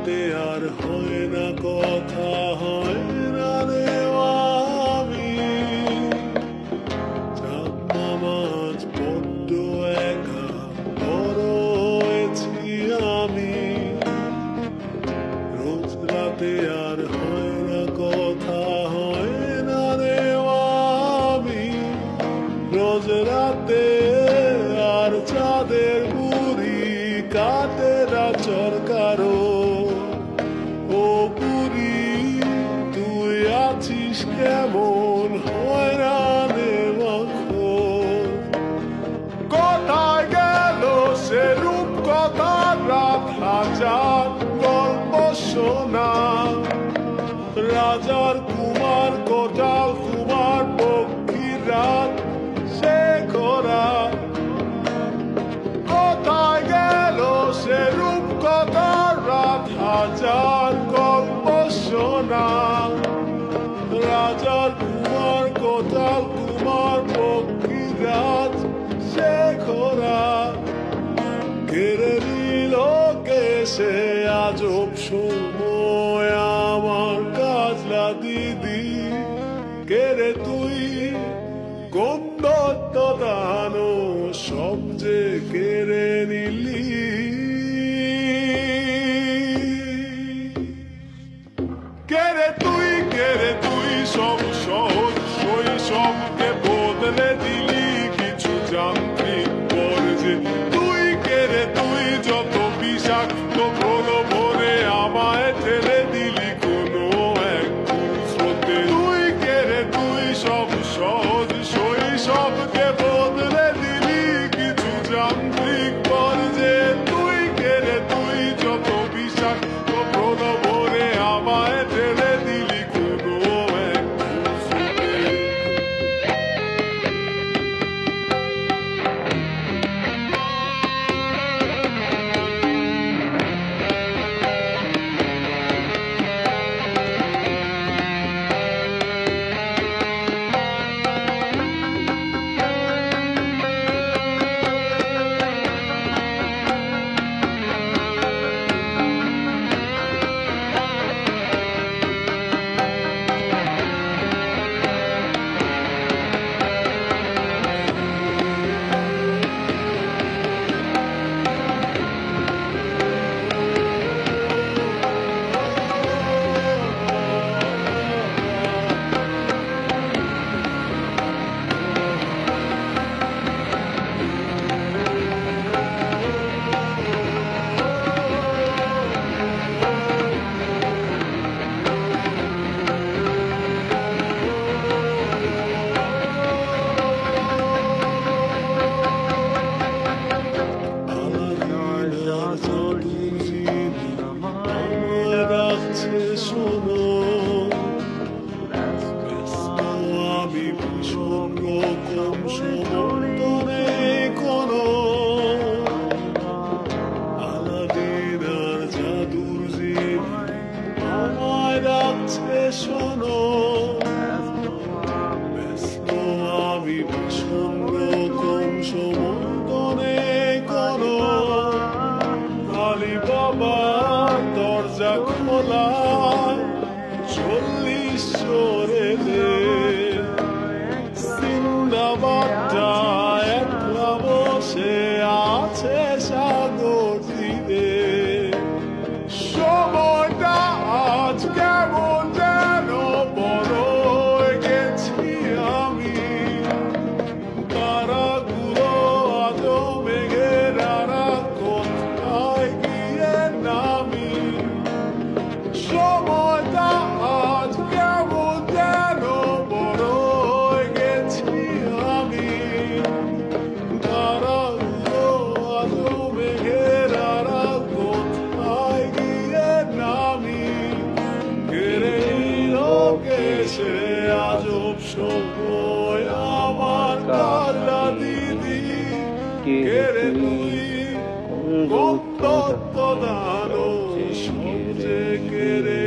রাতে আর হয় না কথা, হয় না রে আমি। চাঁদ নামাজ বড্ড একা বড় হয়েছি আমি। রোজ রাতে আর হয় না কথা, হয় না রে আমি। রোজ রাতে আর চাঁদের বুড়ি কাটে না চরকারো। ও বুড়ি তুই আছিস কেমন, হয় না রে মাখো। কোথায় গেল সে রূপ কথার রাত, হাজার গল্প শোনা। রাজার কুমার কোটাল কুমার পক্ষীর রাত সে খোরা। কোথায় গেল সে রূপ কথার রাত, হাজার গল্প শোনা। রাজার কুমার কোটাল কুমার পক্ষীর রাত সে খোরা। কেড়ে নিল কে সে আজব সময় আমার কাজলা দিদি। কেড়ে তুই কোন দত্ত দানো সব যে কেড়ে নিলি। কেড়ে তুই সব সহজ শৈশবকে বদলে দিলি কিছু যান্ত্রিক পর্যায়ে। তুই যত বিষাক্ত প্রলোভনে আমায় ঠেলে দিলি কোনো এক স্রোতে। তুই সব সহজ শৈশবকে বদলে দিলি কিছু যান্ত্রিক পর্যায়ে। তুই যত বিষাক্ত প্রলোভনে আমায় ঠেলে দিলি কোনো এক স্রোতে। শোনো আমি ভীষণ রকম সমন্তরে কোনো আলাদিন আর জাদুর জীবী আমায় রাখছে শোনো। ব্যস্ত আমি ভীষণ রকম সমন্তরে কোনো আলী বাবা দরজা খোলা 40 সরে দে। সিন্দাবাদটা একলা বসে আছে সাগর তীরে। সময়টা আজ কেমন যেন বড় হয়ে গেছি আমি। তারাগুলো আজ মেঘের আড়া কোথায় গিয়ে নামি। সময়টা আজ কেমন যেন বড় হয়ে গেছি আমি। তারাগুলো আজ মেঘের আড়া কোথায় গিয়ে নামি। কেড়ে নিল কে সে আজব সময় আমার কাজলা দিদি। কেড়ে তুই কোন দত্ত দানো সব যে কেড়ে